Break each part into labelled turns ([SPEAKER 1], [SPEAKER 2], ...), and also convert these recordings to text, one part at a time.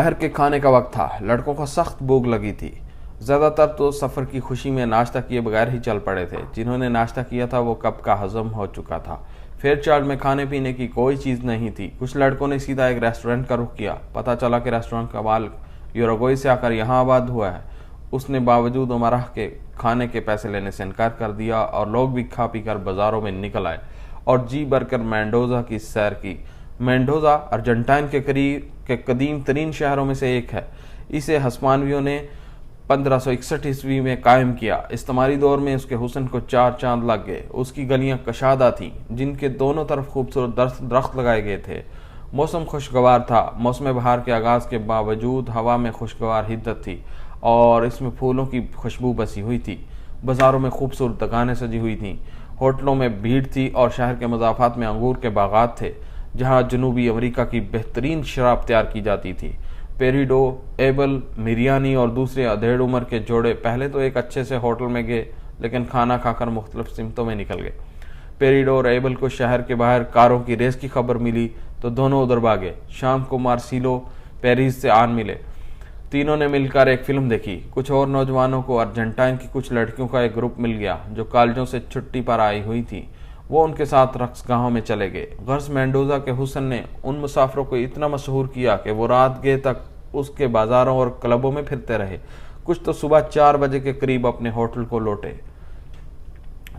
[SPEAKER 1] شہر کے کھانے کا وقت تھا۔ لڑکوں کو سخت بھوک لگی تھی۔ زیادہ تر تو سفر کی خوشی میں ناشتہ کیے بغیر ہی چل پڑے تھے۔ جنہوں نے ناشتہ کیا تھا وہ کب کا ہضم ہو چکا تھا۔ فیئر چارج میں کھانے پینے کی کوئی چیز نہیں تھی۔ کچھ لڑکوں نے سیدھا ایک ریسٹورنٹ کا رخ کیا۔ پتہ چلا کہ ریسٹورنٹ کا مالک یوروگوئے سے آ کر یہاں آباد ہوا ہے۔ اس نے باوجود عمرہ کے کھانے کے پیسے لینے سے انکار کر دیا اور لوگ بھی کھا پی کر بازاروں میں نکل آئے اور جی بھر کر مینڈوزا کی سیر کی۔ مینڈوزا ارجنٹائن کے قدیم ترین شہروں میں سے ایک ہے۔ اسے ہسپانویوں نے 1561 میں قائم کیا۔ استعماری دور میں اس کے حسن کو 4 چاند لگ گئے۔ اس کی گلیاں کشادہ تھیں جن کے دونوں طرف خوبصورت درخت لگائے گئے تھے۔ موسم خوشگوار تھا۔ موسم بہار کے آغاز کے باوجود ہوا میں خوشگوار حدت تھی اور اس میں پھولوں کی خوشبو بسی ہوئی تھی۔ بازاروں میں خوبصورت دکانیں سجی ہوئی تھیں، ہوٹلوں میں بھیڑ تھی اور شہر کے مضافات میں انگور کے باغات تھے جہاں جنوبی امریکہ کی بہترین شراب تیار کی جاتی تھی۔ پیریڈو، ایبل، میریانی اور دوسرے ادھیڑ عمر کے جوڑے پہلے تو ایک اچھے سے ہوٹل میں گئے لیکن کھانا کھا کر مختلف سمتوں میں نکل گئے۔ پیریڈو اور ایبل کو شہر کے باہر کاروں کی ریس کی خبر ملی تو دونوں ادھر بھاگے۔ شام کو مارسیلو پیرس سے آن ملے۔ تینوں نے مل کر ایک فلم دیکھی۔ کچھ اور نوجوانوں کو ارجنٹائن کی کچھ لڑکیوں کا ایک گروپ مل گیا جو کالجوں سے چھٹی پر آئی ہوئی تھی۔ وہ ان کے ساتھ رقص گاہوں میں چلے گئے۔ غرض مینڈوزا کے حسن نے ان مسافروں کو اتنا مسحور کیا کہ وہ رات گئے تک اس کے بازاروں اور کلبوں میں پھرتے رہے۔ کچھ تو صبح 4 بجے کے قریب اپنے ہوٹل کو لوٹے۔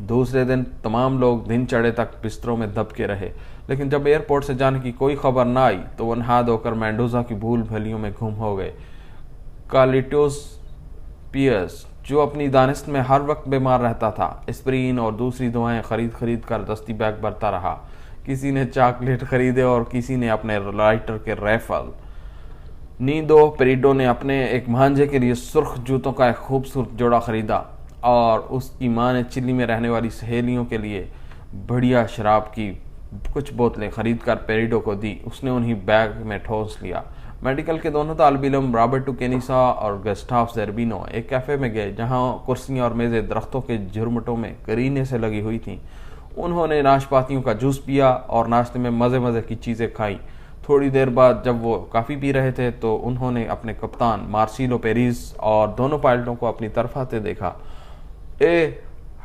[SPEAKER 1] دوسرے دن تمام لوگ دن چڑھے تک بستروں میں دب کے رہے، لیکن جب ایئرپورٹ سے جانے کی کوئی خبر نہ آئی تو وہ نہا دھو کر مینڈوزا کی بھول بھلیوں میں گم ہو گئے۔ کارلیٹوس پیئرس جو اپنی دانست میں ہر وقت بیمار رہتا تھا، اسپرین اور دوسری دوائیں خرید کر دستی بیگ بھرتا رہا۔ کسی نے چاکلیٹ خریدے اور کسی نے اپنے لائٹر کے ریفل۔ نیدو پیریڈو نے اپنے ایک بھانجے کے لیے سرخ جوتوں کا ایک خوبصورت جوڑا خریدا اور اس کی ماں نے چلی میں رہنے والی سہیلیوں کے لیے بڑھیا شراب کی کچھ بوتلیں خرید کر پیریڈو کو دی۔ اس نے انہیں بیگ میں ٹھوس لیا۔ میڈیکل کے دونوں طالب علم رابرٹو کینیسا اور گسٹاف زیربینو ایک کیفے میں گئے جہاں کرسیاں اور میزیں درختوں کے جھرمٹوں میں کرینے سے لگی ہوئی تھیں۔ انہوں نے ناشپاتیوں کا جوس پیا اور ناشتے میں مزے کی چیزیں کھائیں۔ تھوڑی دیر بعد جب وہ کافی پی رہے تھے تو انہوں نے اپنے کپتان مارسیلو پیریس اور دونوں پائلٹوں کو اپنی طرف آتے دیکھا۔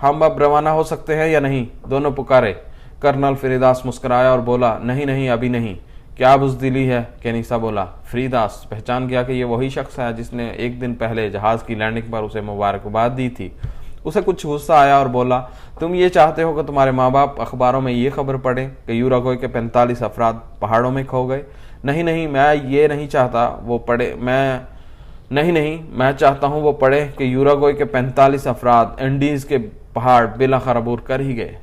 [SPEAKER 1] ہم اب روانہ ہو سکتے ہیں یا نہیں؟ دونوں پکارے۔ کرنل فریداس مسکرایا اور بولا، نہیں ابھی نہیں۔ کیا بزدلی ہے؟ کینیسا بولا۔ فریداس پہچان گیا کہ یہ وہی شخص ہے جس نے ایک دن پہلے جہاز کی لینڈنگ پر اسے مبارکباد دی تھی۔ اسے کچھ غصہ آیا اور بولا، تم یہ چاہتے ہو کہ تمہارے ماں باپ اخباروں میں یہ خبر پڑھیں کہ یوراگوئے کے 45 افراد پہاڑوں میں کھو گئے؟ نہیں، میں یہ نہیں چاہتا وہ پڑھے میں چاہتا ہوں وہ پڑھے کہ یوراگوئے کے 45 افراد انڈیز کے پہاڑ بالاخر عبور کر ہی گئے۔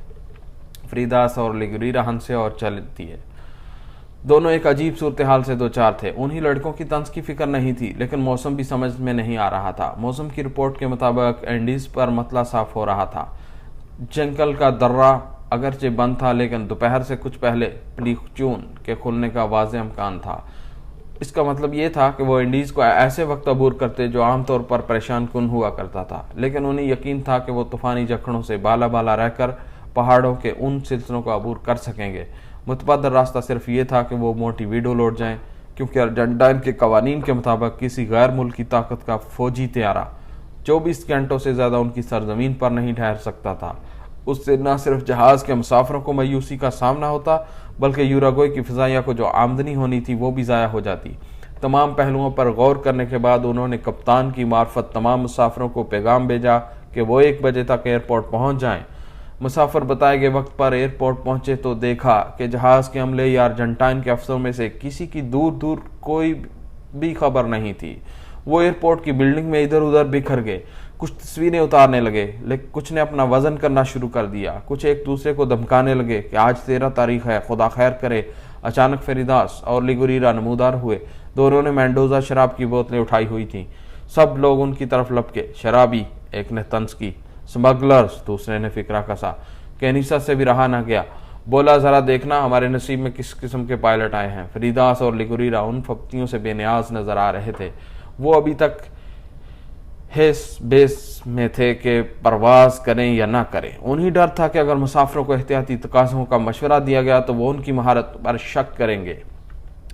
[SPEAKER 1] فریداس اور لیگوریرا ہنسے اور چل دیے۔ دونوں ایک عجیب صورتحال سے دوچار تھے۔ انہی لڑکوں کی طنز کی فکر نہیں تھی لیکن موسم بھی سمجھ میں نہیں آ رہا تھا۔ موسم کی رپورٹ کے مطابق انڈیز پر مطلع صاف ہو رہا تھا۔ جنگل کا درہ اگرچہ بند تھا لیکن دوپہر سے کچھ پہلے پلیخچون کے کھلنے کا واضح امکان تھا۔ اس کا مطلب یہ تھا کہ وہ انڈیز کو ایسے وقت عبور کرتے جو عام طور پر پریشان کن ہوا کرتا تھا، لیکن انہیں یقین تھا کہ وہ طوفانی جکڑوں سے بالا رہ کر پہاڑوں کے ان سلسلوں کو عبور کر سکیں گے۔ متبادل راستہ صرف یہ تھا کہ وہ مونٹی ویڈو لوٹ جائیں، کیونکہ ارجنٹائن کے قوانین کے مطابق کسی غیر ملکی طاقت کا فوجی طیارہ 24 گھنٹوں سے زیادہ ان کی سرزمین پر نہیں ٹھہر سکتا تھا۔ اس سے نہ صرف جہاز کے مسافروں کو مایوسی کا سامنا ہوتا بلکہ یوراگوئے کی فضائیہ کو جو آمدنی ہونی تھی وہ بھی ضائع ہو جاتی۔ تمام پہلوؤں پر غور کرنے کے بعد انہوں نے کپتان کی معرفت تمام مسافروں کو پیغام بھیجا کہ وہ 1 بجے تک ایئرپورٹ پہنچ جائیں۔ مسافر بتائے گئے وقت پر ایئرپورٹ پہنچے تو دیکھا کہ جہاز کے عملے یا ارجنٹائن کے افسروں میں سے کسی کی دور کوئی بھی خبر نہیں تھی۔ وہ ایئرپورٹ کی بلڈنگ میں ادھر ادھر بکھر گئے۔ کچھ تصویریں اتارنے لگے، لیکن کچھ نے اپنا وزن کرنا شروع کر دیا۔ کچھ ایک دوسرے کو دھمکانے لگے کہ آج 13 تاریخ ہے، خدا خیر کرے۔ اچانک فریداس اور لیگوریرا نمودار ہوئے۔ دونوں نے مینڈوزا شراب کی بوتلیں اٹھائی ہوئی تھیں۔ سب لوگ ان کی طرف لپکے۔ شرابی، ایک نے طنز کی۔ سمگلرز، دوسرے نے فکرہ کسا۔ کینیسا سے بھی رہا نہ گیا، بولا، ذرا دیکھنا ہمارے نصیب میں کس قسم کے پائلٹ آئے ہیں۔ فریداس اور لیگوریرا ان پھپتیوں سے بے نیاز نظر آ رہے تھے۔ وہ ابھی تک ہیس بیس میں تھے کہ پرواز کریں یا نہ کریں۔ انہیں ڈر تھا کہ اگر مسافروں کو احتیاطی تقاضوں کا مشورہ دیا گیا تو وہ ان کی مہارت پر شک کریں گے۔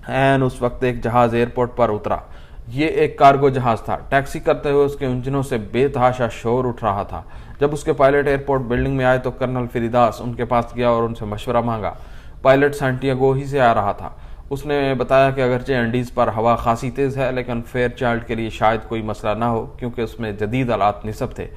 [SPEAKER 1] ऐन उस वक्त एक जहाज एयरपोर्ट पर उतरा। ये एक कार्गो जहाज था। टैक्सी करते हुए उसके इंजनों से बेतहाशा शोर उठ रहा था। जब उसके पायलट एयरपोर्ट बिल्डिंग में आए तो कर्नल फिरिदास उनके पास गया और उनसे मशवरा मांगा। पायलट सैंटियागो ही से आ रहा था। उसने बताया कि अगरचे एंडीज पर हवा खासी तेज है, लेकिन फेयरचाइल्ड के लिए शायद कोई मसला ना हो, क्योंकि उसमें जदीद आलात निस्ब थे।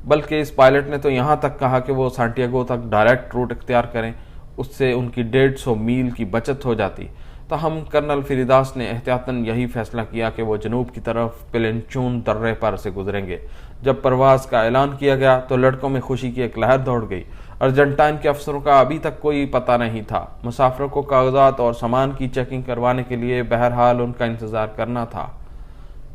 [SPEAKER 1] बल्कि इस पायलट ने तो यहाँ तक कहा कि वो सैंटियागो तक डायरेक्ट रूट इख्तियार करें, उससे उनकी 150 मील की बचत हो जाती। तहम कर्नल फिरिदास ने एहतियातन यही फैसला किया कि वो जनूब की तरफ पिलेंचून दर्रे पर से गुजरेंगे। जब परवाज का ऐलान किया गया तो लड़कों में खुशी की एक लहर दौड़ गई। अर्जेंटाइन के अफसरों का अभी तक कोई पता नहीं था। मुसाफिरों को कागजात और सामान की चेकिंग करवाने के लिए बहरहाल उनका इंतजार करना था।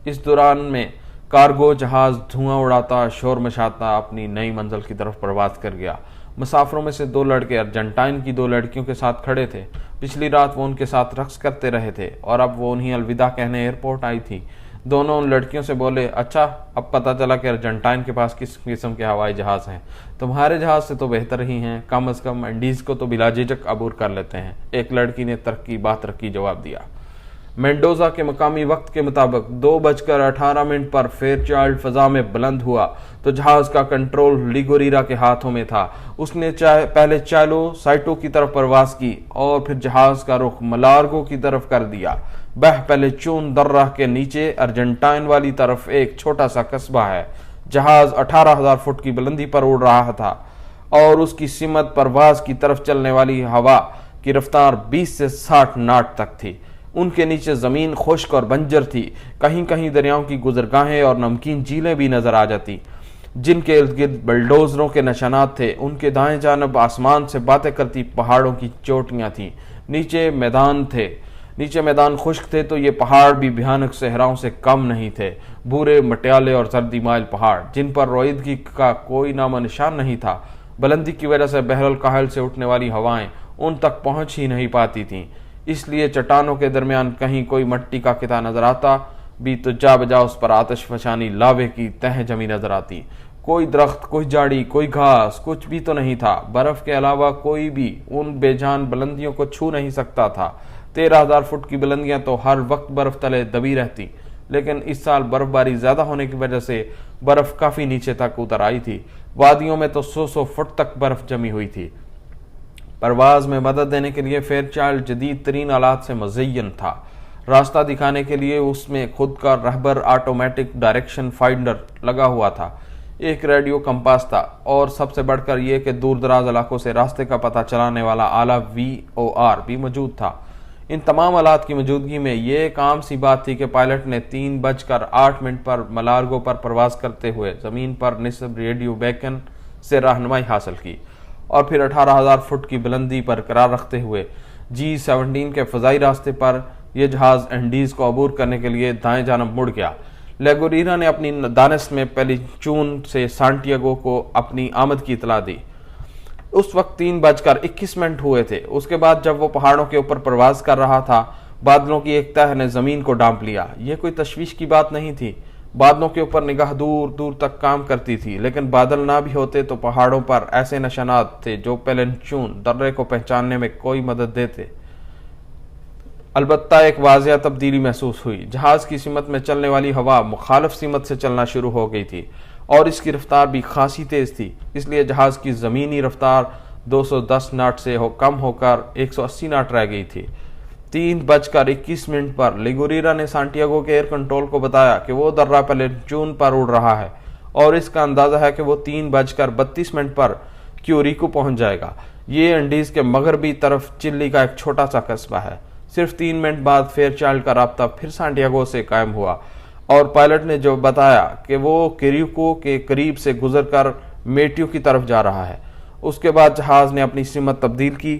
[SPEAKER 1] इस दौरान में कार्गो जहाज धुआं उड़ाता, शोर मचाता अपनी नई मंजिल की तरफ परवाज कर गया। मुसाफिरों में से 2 लड़के अर्जेंटाइन की 2 लड़कियों के साथ खड़े थे। पिछली रात वो उनके साथ रक्स करते रहे थे और अब वो उन्हें अलविदा कहने एयरपोर्ट आई थी। दोनों उन लड़कियों से बोले, अच्छा, अब पता चला कि अर्जेंटाइन के पास किस किस्म के हवाई जहाज हैं। तुम्हारे जहाज से तो बेहतर ही हैं, कम अज कम एंडीज को तो बिला झिझक अबूर कर लेते हैं। एक लड़की ने तरक्की जवाब दिया। मेंडोजा के मकामी वक्त के मुताबिक 2:18 पर फेयरचाइल्ड फजा में बुलंद हुआ तो जहाज का कंट्रोल लिगोरिरा के हाथों में था। उसने पहले चालो साइटो की तरफ परवाज की और फिर जहाज का रुख मलार्गो की तरफ कर दिया। बह पहले चून दर्रा के नीचे अर्जेंटाइन वाली तरफ एक छोटा सा कस्बा है। जहाज 18,000 फुट की बुलंदी पर उड़ रहा था और उसकी सिमत परवाज की तरफ चलने वाली हवा की रफ्तार 20 से 60 नाट तक थी। उनके नीचे जमीन खुश्क और बंजर थी। कहीं कहीं दरियाओं की गुजरगाहें और नमकीन झीलें भी नजर आ जाती, जिनके इर्द गिर्द बल्डोजरों के निशानात थे। उनके दाएं जानब आसमान से बातें करती पहाड़ों की चोटियां थीं। नीचे मैदान खुश्क थे तो ये पहाड़ भी भयानक सहराओं से कम नहीं थे। भूरे, मटियाले और सर्दी माइल पहाड़, जिन पर रोईदगी का कोई नामो निशान नहीं था। बुलंदी की वजह से बहरल काहिल से उठने वाली हवाएं उन तक पहुंच ही नहीं पाती थीं। इसलिए चट्टानों के दरमियान कहीं कोई मट्टी का किता नजर आता भी तो जा बजा उस पर आतिश फशानी लावे की तह जमी नजर आती। कोई दरख्त, कोई झाड़ी, कोई घास, कुछ भी तो नहीं था। बर्फ के अलावा कोई भी उन बेजान बुलंदियों को छू नहीं सकता था। 13,000 फुट की बुलंदियां तो हर वक्त बर्फ तले दबी रहती, लेकिन इस साल बर्फबारी ज्यादा होने की वजह से बर्फ काफी नीचे तक उतर आई थी। वादियों में तो 100 फुट तक बर्फ जमी हुई थी। परवाज में मदद देने के लिए फेयरचाइल्ड जदीद तरीन आलात से मुज़य्यन था। रास्ता दिखाने के लिए उसमें खुद का रहबर ऑटोमेटिक डायरेक्शन फाइंडर लगा हुआ था। एक रेडियो कंपास था और सबसे बढ़कर यह कि दूर दराज इलाकों से रास्ते का पता चलाने वाला आला VOR भी मौजूद था। इन तमाम आलात की मौजूदगी में यह एक आम सी बात थी कि पायलट ने 3:08 पर मलार्गो पर परवाज करते हुए जमीन पर निस्ब रेडियो बेकन से रहनुमाई हासिल की और फिर 18,000 फुट की बुलंदी पर करार रखते हुए G-17 के फजाई रास्ते पर यह जहाज एंडीज को अबूर करने के लिए दाएं जानब मुड़ गया। लेगोरिरा ने अपनी दानिश में पेलिंचून से सैंटियागो को अपनी आमद की इतला दी। उस वक्त 3:21 हुए थे। उसके बाद जब वो पहाड़ों के ऊपर परवाज कर रहा था, बादलों की एक तह ने जमीन को ढांप लिया। यह कोई तशवीश की बात नहीं थी। बादलों के ऊपर निगाह दूर दूर तक काम करती थी, लेकिन बादल ना भी होते तो पहाड़ों पर ऐसे निशानात थे जो पेलेंचून दर्रे को पहचानने में कोई मदद देते। अलबत्ता एक वाज़िया तब्दीली महसूस हुई। जहाज की सिमत में चलने वाली हवा मुखालिफ सिमत से चलना शुरू हो गई थी और इसकी रफ्तार भी खासी तेज थी। इसलिए जहाज की जमीनी रफ्तार 210 नाट से कम होकर 180 नाट रह गई थी। 3:21 पर लिगोरिरा ने सैंटियागो के एयर कंट्रोल को बताया कि वो दर्रा पेलेंचून पर उड़ रहा है और इसका अंदाजा है कि वो 3:32 पर क्यूरिको पहुंच जाएगा। ये एंडीज के मगरबी तरफ चिली का एक छोटा सा कस्बा है। सिर्फ 3 मिनट बाद फेयरचाइल्ड का राब्ता फिर सैंटियागो से कायम हुआ और पायलट ने जो बताया कि वो क्यूरिको के करीब से गुजरकर मेटियो की तरफ जा रहा है। उसके बाद जहाज ने अपनी सिमत तब्दील की।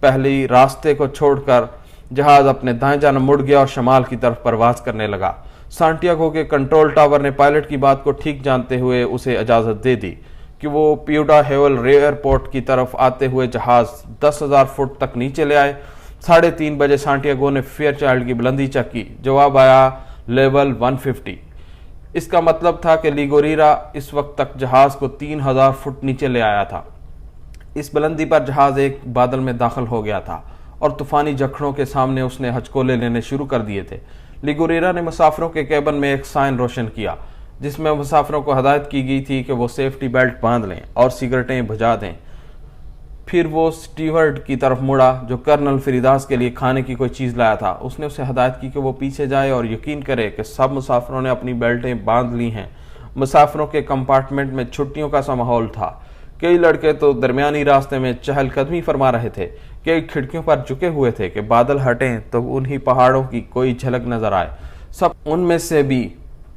[SPEAKER 1] पहले रास्ते को छोड़कर जहाज अपने दाएं जानब मुड़ गया और शमाल की तरफ परवाज करने लगा। सैंटियागो के कंट्रोल टावर ने पायलट की बात को ठीक जानते हुए उसे इजाजत दे दी कि वो प्यूडा हेवल एयरपोर्ट की तरफ आते हुए जहाज 10,000 फुट तक नीचे ले आए। 3:30 बजे सैंटियागो ने फेयरचाइल्ड की बुलंदी चेक की। जवाब आया लेवल 150। इसका मतलब था कि लिगोरिरा इस वक्त तक जहाज को 3,000 फुट नीचे ले आया था। इस बुलंदी पर जहाज एक बादल में दाखिल हो गया था और तूफानी जखड़ों के सामने उसने हचकोले लेने शुरू कर दिए थे। लिगोरेरा ने मुसाफिरों के केबिन में एक साइन रोशन किया जिसमें मुसाफिरों को हदायत की गई थी कि वो सेफ्टी बेल्ट बांध लें और सिगरेटें बुझा दें। फिर वो स्टीवर्ड की तरफ मुड़ा जो कर्नल फरीदास के लिए खाने की कोई चीज़ लाया था। उसने उसे हदायत की कि वो पीछे जाए और यकीन करे कि सब मुसाफिरों ने अपनी बेल्टें बांध ली हैं। मुसाफिरों के कंपार्टमेंट में छुट्टियों का सा माहौल था। कई लड़के तो दरमियानी रास्ते में चहलकदमी फरमा रहे थे, कई खिड़कियों पर झुके हुए थे कि बादल हटें तो उन्हीं पहाड़ों की कोई झलक नजर आए। सब उनमें से भी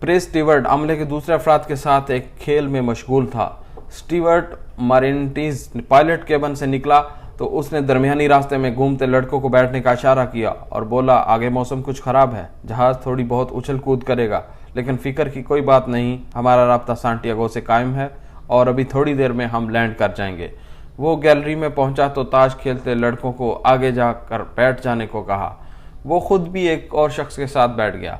[SPEAKER 1] प्रेस स्टीवर्ड अमले के दूसरे अफराद के साथ एक खेल में मशगूल था। स्टीवर्ड मारिनटीज पायलट केबिन से निकला तो उसने दरमियानी रास्ते में घूमते लड़कों को बैठने का इशारा किया और बोला, आगे मौसम कुछ खराब है, जहाज थोड़ी बहुत उछल कूद करेगा, लेकिन फिक्र की कोई बात नहीं, हमारा राब्ता सांटियागो से कायम है और अभी थोड़ी देर में हम लैंड कर जाएंगे। वो गैलरी में पहुंचा तो ताश खेलते लड़कों को आगे जाकर बैठ जाने को कहा। वो खुद भी एक और शख्स के साथ बैठ गया।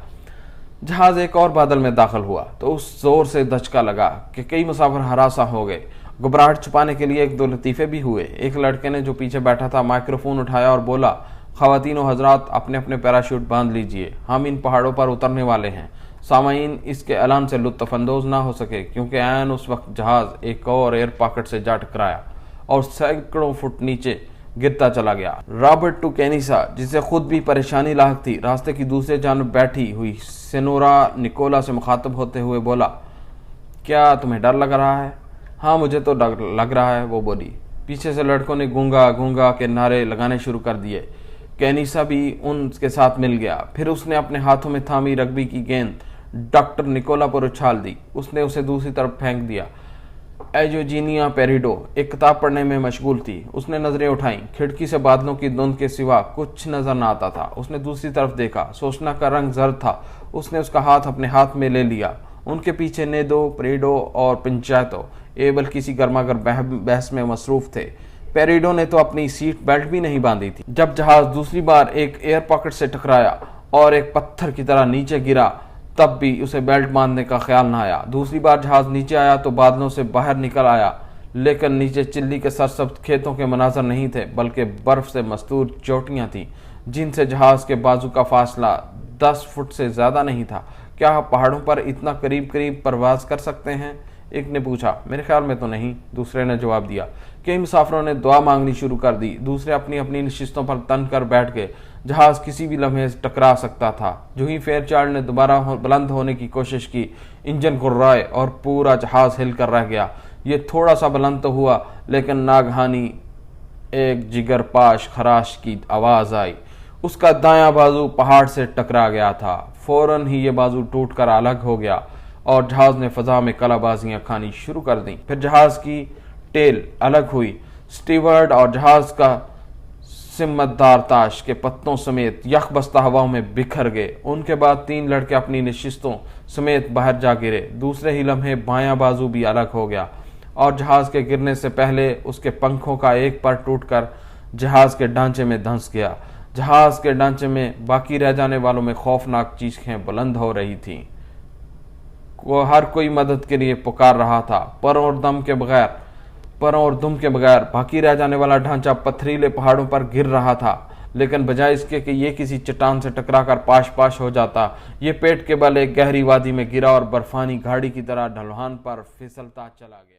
[SPEAKER 1] जहाज एक और बादल में दाखिल हुआ तो उस जोर से धचका लगा कि कई मुसाफिर हरासा हो गए। घबराहट छुपाने के लिए एक दो लतीफ़े भी हुए। एक लड़के ने जो पीछे बैठा था माइक्रोफोन उठाया और बोला, ख़वातीनो हजरात, अपने अपने पैराशूट बांध लीजिए, हम इन पहाड़ों पर उतरने वाले हैं। सामाईन इसके ऐलान से लुत्फ़अंदोज़ ना हो सके क्योंकि ऐन उस वक्त जहाज एक और एयर पॉकेट से जा टकराया और सैकड़ों फुट नीचे गिरता चला गया। रॉबर्ट टू कैनिसा, जिसे खुद भी परेशानी लाहक थी, रास्ते की दूसरी जानब बैठी हुई सेनोरा निकोला से मुखातब होते हुए बोला, क्या तुम्हें डर लग रहा है? हाँ, मुझे तो डर लग रहा है, वो बोली। पीछे से लड़कों ने गूंगा गूंगा के नारे लगाने शुरू कर दिए। कैनिसा भी उनके साथ मिल गया। फिर उसने अपने हाथों में थामी रग्बी की गेंद डॉक्टर निकोला पर उछाल दी। उसने उसे दूसरी तरफ फेंक दिया। एजोजीनिया पेरिडो एक किताब पढ़ने में मशगूल थी। उसने नजरें उठाईं। खिड़की से बादलों की धुंध के सिवा कुछ नजर न आता था। उसने दूसरी तरफ देखा। सोचना का रंग जर्द था। उसने उसका हाथ अपने हाथ में ले लिया। उनके पीछे नेदो, पेरिडो और पंचायतो एबल किसी गर्मागर बहस में मसरूफ थे। पेरिडो ने तो अपनी सीट बेल्ट भी नहीं बांधी थी। जब जहाज दूसरी बार एक एयर पॉकेट से टकराया और एक पत्थर की तरह नीचे गिरा, तब भी उसे बेल्ट बांधने का ख्याल न आया। दूसरी बार जहाज नीचे आया तो बादलों से बाहर निकल आया, लेकिन नीचे चिल्ली के सरसब्ज खेतों के मनाजर नहीं थे, बल्कि बर्फ से मस्तूर चोटियां थीं जिनसे जहाज के बाजू का फासला 10 फुट से ज्यादा नहीं था। क्या आप पहाड़ों पर इतना करीब करीब परवाज कर सकते हैं? एक ने पूछा। मेरे ख्याल में तो नहीं, दूसरे ने जवाब दिया। कई मुसाफिरों ने दुआ मांगनी शुरू कर दी। दूसरे अपनी अपनी नशिस्तों पर तन कर बैठ गए। जहाज किसी भी लम्हे टकरा सकता था। जो ही फेयरचाइल्ड ने दोबारा बुलंद होने की कोशिश की, इंजन गुर्राए और पूरा जहाज हिल कर रह गया। ये थोड़ा सा बुलंद तो हुआ, लेकिन नागहानी एक जिगर पाश खराश की आवाज आई। उसका दायां बाजू पहाड़ से टकरा गया था। फौरन ही ये बाजू टूट कर अलग हो गया और जहाज ने फजा में कलाबाजियां खानी शुरू कर दी। फिर जहाज की टेल अलग हुई। स्टीवर्ड और जहाज का सिमतदार ताश के पत्तों समेत यकबस्ता हवाओं में बिखर गए। उनके बाद 3 लड़के अपनी नशिस्तों समेत बाहर जा गिरे। दूसरे ही लम्हे बायां बाजू भी अलग हो गया और जहाज के गिरने से पहले उसके पंखों का एक पर टूटकर जहाज के ढांचे में धंस गया। जहाज के ढांचे में बाकी रह जाने वालों में खौफनाक चीखें बुलंद हो रही थीं। हर कोई मदद के लिए पुकार रहा था। परों और दुम के बगैर बाकी रह जाने वाला ढांचा पथरीले पहाड़ों पर गिर रहा था, लेकिन बजाय इसके कि ये किसी चट्टान से टकराकर पाश पाश हो जाता, ये पेट के बल एक गहरी वादी में गिरा और बर्फानी गाड़ी की तरह ढलान पर फिसलता चला गया।